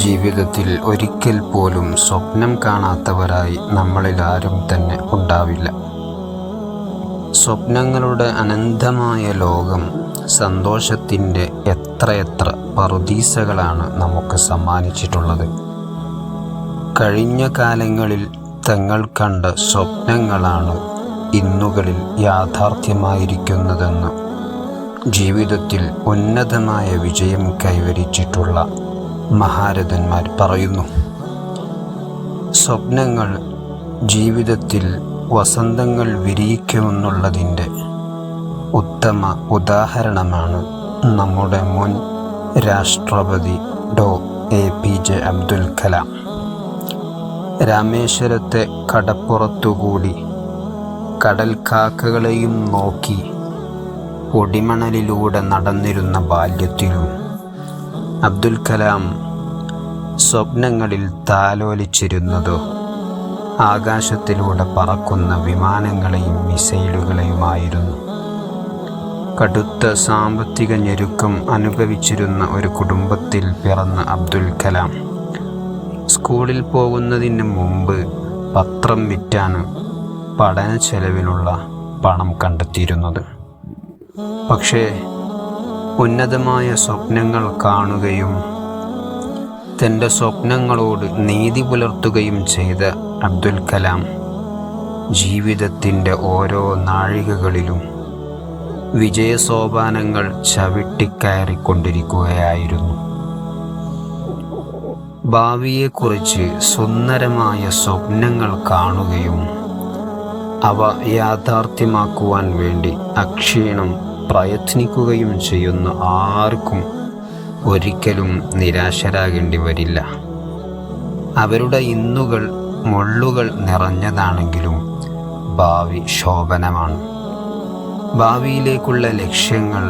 ജീവിതത്തിൽ ഒരിക്കൽ പോലും സ്വപ്നം കാണാത്തവരായി നമ്മളിൽ ആരും തന്നെ ഉണ്ടാവില്ല. സ്വപ്നങ്ങളുടെ അനന്തമായ ലോകം സന്തോഷത്തിൻ്റെ എത്രയെത്ര പറുദീസകളാണ് നമുക്ക് സമ്മാനിച്ചിട്ടുള്ളത്. കഴിഞ്ഞ കാലങ്ങളിൽ തങ്ങൾ കണ്ട സ്വപ്നങ്ങളാണ് ഇന്നുകളിൽ യാഥാർത്ഥ്യമായിരിക്കുന്നതെന്ന് ജീവിതത്തിൽ ഉന്നതമായ വിജയം കൈവരിച്ചിട്ടുള്ള മഹാരഥന്മാർ പറയുന്നു. സ്വപ്നങ്ങൾ ജീവിതത്തിൽ വസന്തങ്ങൾ വിരിയിക്കുമെന്നുള്ളതിൻ്റെ ഉത്തമ ഉദാഹരണമാണ് നമ്മുടെ മുൻ രാഷ്ട്രപതി APJ അബ്ദുൽ കലാം. രാമേശ്വരത്തെ കടപ്പുറത്തുകൂടി കടൽക്കാക്കകളെയും നോക്കി പൊടിമണലിലൂടെ നടന്നിരുന്ന ബാല്യത്തിലും അബ്ദുൽ കലാം സ്വപ്നങ്ങളിൽ താലോലിച്ചിരുന്നതോ ആകാശത്തിലൂടെ പറക്കുന്ന വിമാനങ്ങളെയും മിസൈലുകളെയുമായിരുന്നു. കടുത്ത സാമ്പത്തിക ഞെരുക്കം അനുഭവിച്ചിരുന്ന ഒരു കുടുംബത്തിൽ പിറന്ന അബ്ദുൽ കലാം സ്കൂളിൽ പോകുന്നതിന് മുമ്പ് പത്രം വിറ്റാണ് പഠന ചെലവിനുള്ള പണം കണ്ടെത്തിയിരുന്നത്. പക്ഷേ ഉന്നതമായ സ്വപ്നങ്ങൾ കാണുകയും തൻ്റെ സ്വപ്നങ്ങളോട് നീതി പുലർത്തുകയും ചെയ്ത അബ്ദുൽ കലാം ജീവിതത്തിൻ്റെ ഓരോ നാഴികകളിലും വിജയസോപാനങ്ങൾ ചവിട്ടിക്കയറിക്കൊണ്ടിരിക്കുകയായിരുന്നു. ഭാവിയെക്കുറിച്ച് സുന്ദരമായ സ്വപ്നങ്ങൾ കാണുകയും അവ യാഥാർത്ഥ്യമാക്കുവാൻ വേണ്ടി അക്ഷീണം പ്രയത്നിക്കുകയും ചെയ്യുന്ന ആർക്കും ഒരിക്കലും നിരാശരാകേണ്ടി വരില്ല. അവരുടെ ഇന്നുകൾ മുള്ളുകൾ നിറഞ്ഞതാണെങ്കിലും ഭാവി ശോഭനമാണ്. ഭാവിയിലേക്കുള്ള ലക്ഷ്യങ്ങൾ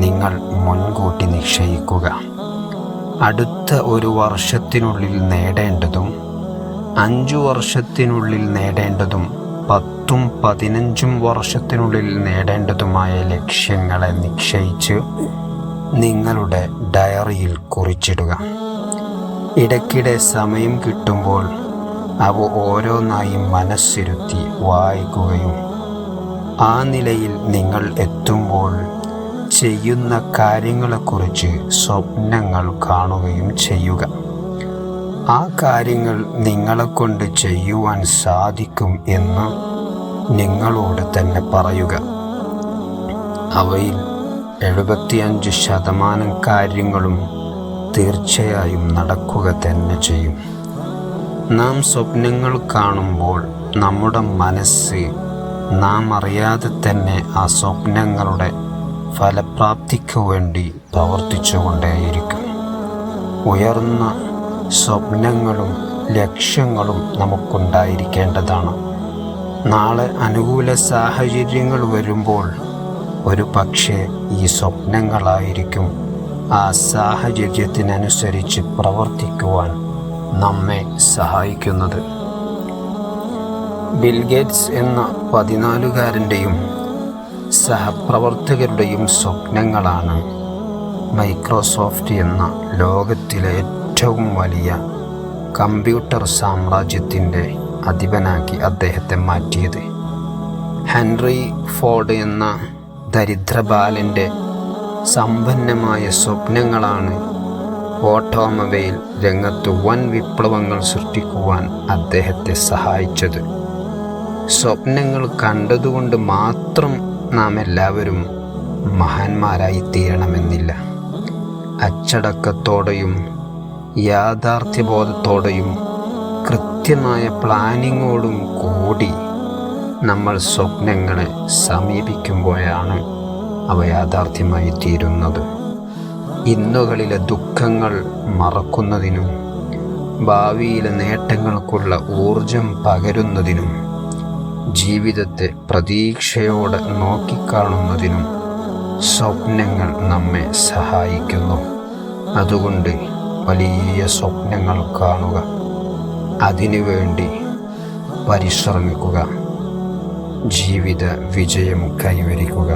നിങ്ങൾ മുൻകൂട്ടി നിശ്ചയിക്കുക. അടുത്ത ഒരു വർഷത്തിനുള്ളിൽ നേടേണ്ടതും 5 വർഷത്തിനുള്ളിൽ നേടേണ്ടതും 10-15 വർഷത്തിനുള്ളിൽ നേടേണ്ടതുമായ ലക്ഷ്യങ്ങളെ നിശ്ചയിച്ച് നിങ്ങളുടെ ഡയറിയിൽ കുറിച്ചിടുക. ഇടയ്ക്കിടെ സമയം കിട്ടുമ്പോൾ അവ ഓരോന്നായി മനസ്സിരുത്തി വായിക്കുകയും ആ നിലയിൽ നിങ്ങൾ എത്തുമ്പോൾ ചെയ്യുന്ന കാര്യങ്ങളെക്കുറിച്ച് സ്വപ്നങ്ങൾ കാണുകയും ചെയ്യുക. ആ കാര്യങ്ങൾ നിങ്ങളെക്കൊണ്ട് ചെയ്യുവാൻ സാധിക്കും എന്ന് നിങ്ങളോട് തന്നെ പറയുക. അവയിൽ 75% കാര്യങ്ങളും തീർച്ചയായും നടക്കുക തന്നെ ചെയ്യും. നാം സ്വപ്നങ്ങൾ കാണുമ്പോൾ നമ്മുടെ മനസ്സ് നാം അറിയാതെ തന്നെ ആ സ്വപ്നങ്ങളുടെ ഫലപ്രാപ്തിക്ക് വേണ്ടി പ്രവർത്തിച്ചുകൊണ്ടേയിരിക്കും. ഉയർന്ന സ്വപ്നങ്ങളും ലക്ഷ്യങ്ങളും നമുക്കുണ്ടായിരിക്കേണ്ടതാണ്. നാളെ അനുകൂല സാഹചര്യങ്ങൾ വരുമ്പോൾ ഒരു പക്ഷേ ഈ സ്വപ്നങ്ങളായിരിക്കും ആ സാഹചര്യത്തിനനുസരിച്ച് പ്രവർത്തിക്കുവാൻ നമ്മെ സഹായിക്കുന്നത്. ബിൽ ഗേറ്റ്സ് എന്ന 14കാരൻ്റെയും സഹപ്രവർത്തകരുടെയും സ്വപ്നങ്ങളാണ് മൈക്രോസോഫ്റ്റ് എന്ന ലോകത്തിലെ ഏറ്റവും വലിയ കമ്പ്യൂട്ടർ സാമ്രാജ്യത്തിൻ്റെ അധിപനാക്കി അദ്ദേഹത്തെ മാറ്റിയത്. ഹെൻറി ഫോർഡ് എന്ന ദരിദ്രബാലൻ്റെ സമ്പന്നമായ സ്വപ്നങ്ങളാണ് ഓട്ടോമൊബൈൽ രംഗത്ത് വൻ വിപ്ലവങ്ങൾ സൃഷ്ടിക്കുവാൻ അദ്ദേഹത്തെ സഹായിച്ചത്. സ്വപ്നങ്ങൾ കണ്ടതുകൊണ്ട് മാത്രം നാം എല്ലാവരും മഹാന്മാരായി തീരണമെന്നില്ല. അച്ചടക്കത്തോടെയും യാഥാർത്ഥ്യബോധത്തോടെയും കൃത്യമായ പ്ലാനിങ്ങോടും കൂടി നമ്മൾ സ്വപ്നങ്ങളെ സമീപിക്കുമ്പോഴാണ് അവ യാഥാർത്ഥ്യമായി തീരുന്നത്. ഇന്നുകളിലെ ദുഃഖങ്ങൾ മറക്കുന്നതിനും ഭാവിയിലെ നേട്ടങ്ങൾക്കുള്ള ഊർജം പകരുന്നതിനും ജീവിതത്തെ പ്രതീക്ഷയോടെ നോക്കിക്കാണുന്നതിനും സ്വപ്നങ്ങൾ നമ്മെ സഹായിക്കുന്നു. അതുകൊണ്ട് വലിയ സ്വപ്നങ്ങൾ കാണുക, അതിനുവേണ്ടി പരിശ്രമിക്കുക, ജീവിത വിജയം കൈവരിക്കുക.